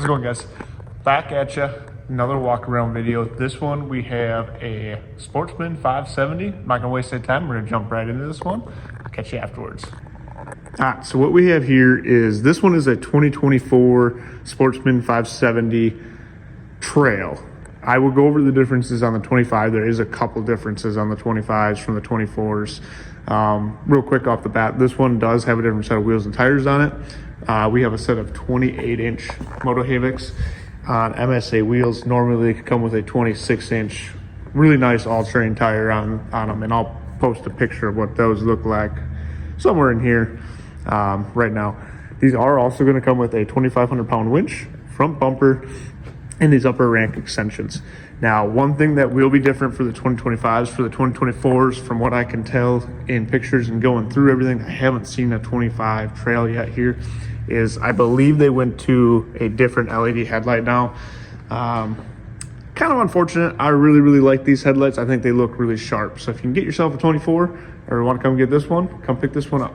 How's it going, guys? Back at you, another walk around video. This one we have a Sportsman 570. I'm not gonna waste any time, we're gonna jump right into this one. I'll catch you afterwards. Alright, so what we have here is, this one is a 2024 Sportsman 570 Trail. I will go over the differences on the 25. There is a couple differences on the 25s from the 24s. Real quick off the bat, this one does have a different set of wheels and tires on it. We have a set of 28-inch Motohavok's on MSA wheels. Normally they could come with a 26-inch, really nice all-terrain tire on them, and I'll post a picture of what those look like somewhere in here right now. These are also going to come with a 2,500-pound winch, front bumper, and these upper rank extensions. Now, one thing that will be different for the 2025s, for the 2024s, from what I can tell in pictures and going through everything, I haven't seen a 25 Trail yet here, is I believe they went to a different LED headlight now. Kind of unfortunate. I really like these headlights. I think they look really sharp. So if you can get yourself a 24 or want to come get this one, come pick this one up.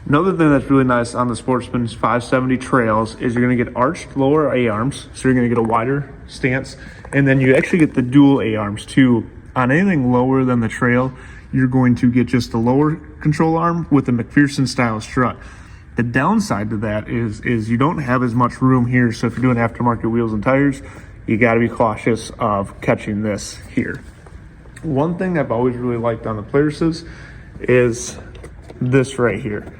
Another thing that's really nice on the Sportsman's 570 Trails is you're going to get arched lower A-arms, so you're going to get a wider stance, and then you actually get the dual A-arms too. On anything lower than the Trail, you're going to get just the lower control arm with the McPherson style strut. The downside to that is you don't have as much room here, so if you're doing aftermarket wheels and tires, you got to be cautious of catching this here. One thing I've always really liked on the Polaris's is this right here.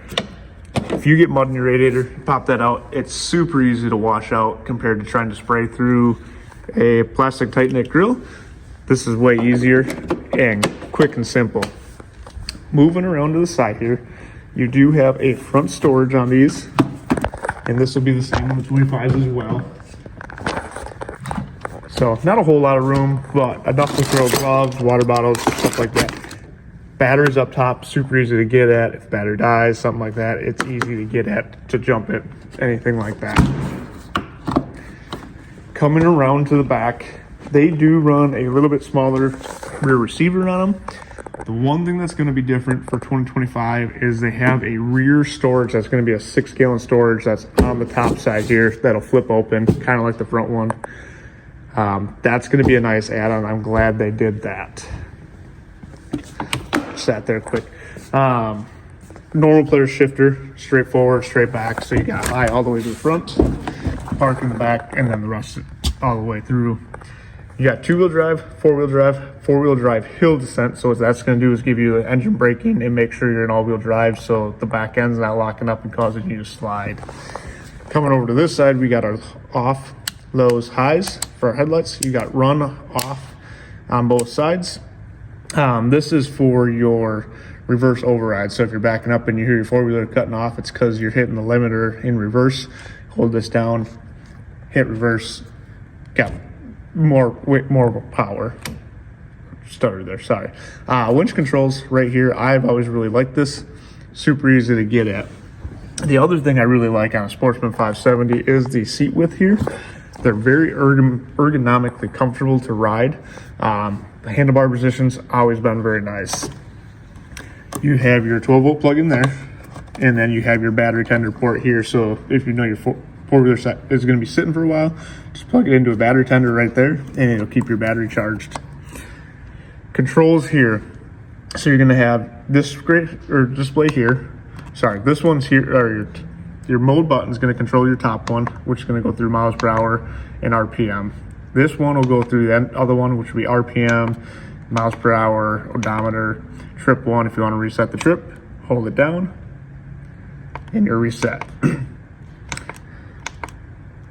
If you get mud in your radiator, pop that out. It's super easy to wash out compared to trying to spray through a plastic tight knit grill. This is way easier and quick and simple. Moving around to the side here, you do have a front storage on these, and this will be the same on the 25s as well. So not a whole lot of room, but enough to throw gloves, water bottles, stuff like that. Batteries up top, super easy to get at. If battery dies, something like that, it's easy to get at, to jump it, anything like that. Coming around to the back, they do run a little bit smaller rear receiver on them. The one thing that's going to be different for 2025 is they have a rear storage that's going to be a 6-gallon storage that's on the top side here that'll flip open, kind of like the front one. That's going to be a nice add-on. I'm glad they did that. Sat there quick. Normal player shifter, straight forward, straight back, so you got high all the way to the front, park in the back, and then the rest all the way through. You got 2-wheel drive, 4-wheel drive, 4-wheel drive hill descent. So what that's going to do is give you the engine braking and make sure you're in all-wheel drive, so the back end's not locking up and causing you to slide. Coming over to this side, we got our off, lows, highs for our headlights. You got run, off on both sides. This is for your reverse override. So if you're backing up and you hear your 4-wheeler cutting off, it's because you're hitting the limiter in reverse. Hold this down, hit reverse, got more power. Started there, sorry. Winch controls right here. I've always really liked this. Super easy to get at. The other thing I really like on a Sportsman 570 is the seat width here. They're very ergonomically comfortable to ride. The handlebar position's always been very nice. You have your 12-volt plug in there, and then you have your battery tender port here. So if you know your four-wheeler set is going to be sitting for a while, just plug it into a battery tender right there, and it'll keep your battery charged. Controls here. So you're going to have this display here. Sorry, this one's here, or your mode button is going to control your top one, which is going to go through miles per hour and RPM. This one will go through the other one, which will be RPM, miles per hour, odometer, trip one. If you want to reset the trip, hold it down, and you're reset.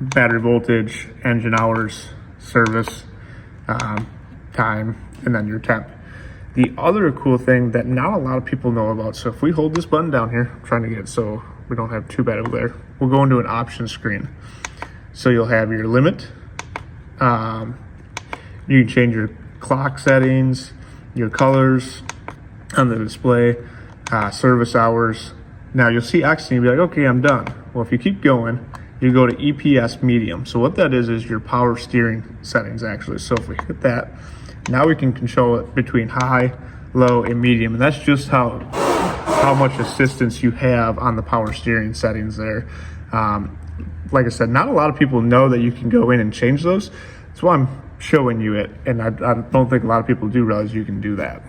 Battery voltage, engine hours, service, time, and then your temp. The other cool thing that not a lot of people know about, so if we hold this button down here, I'm trying to get it so we don't have too bad over there, we'll go into an option screen. So you'll have your limit. You can change your clock settings, your colors on the display, service hours. Now you'll see X and you'll be like, okay, I'm done. Well, if you keep going, you go to EPS medium. So what that is your power steering settings actually. So if we hit that, now we can control it between high, low, and medium. And that's just how much assistance you have on the power steering settings there. like I said, not a lot of people know that you can go in and change those. That's why I'm showing you it, and I don't think a lot of people do realize you can do that.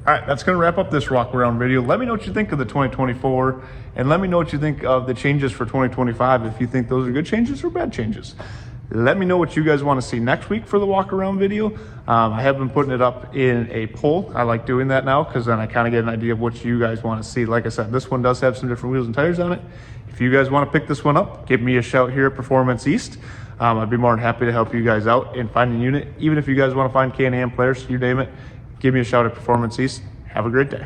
All right, that's going to wrap up this walk around video. Let me know what you think of the 2024, and let me know what you think of the changes for 2025, if you think those are good changes or bad changes. Let me know what you guys want to see next week for the walk around video. I have been putting it up in a poll. I like doing that now because then I kind of get an idea of what you guys want to see. Like I said, this one does have some different wheels and tires on it. If you guys want to pick this one up, give me a shout here at Performance East. I'd be more than happy to help you guys out in finding a unit. Even if you guys want to find Can-Am players, you name it, give me a shout at Performance East. Have a great day.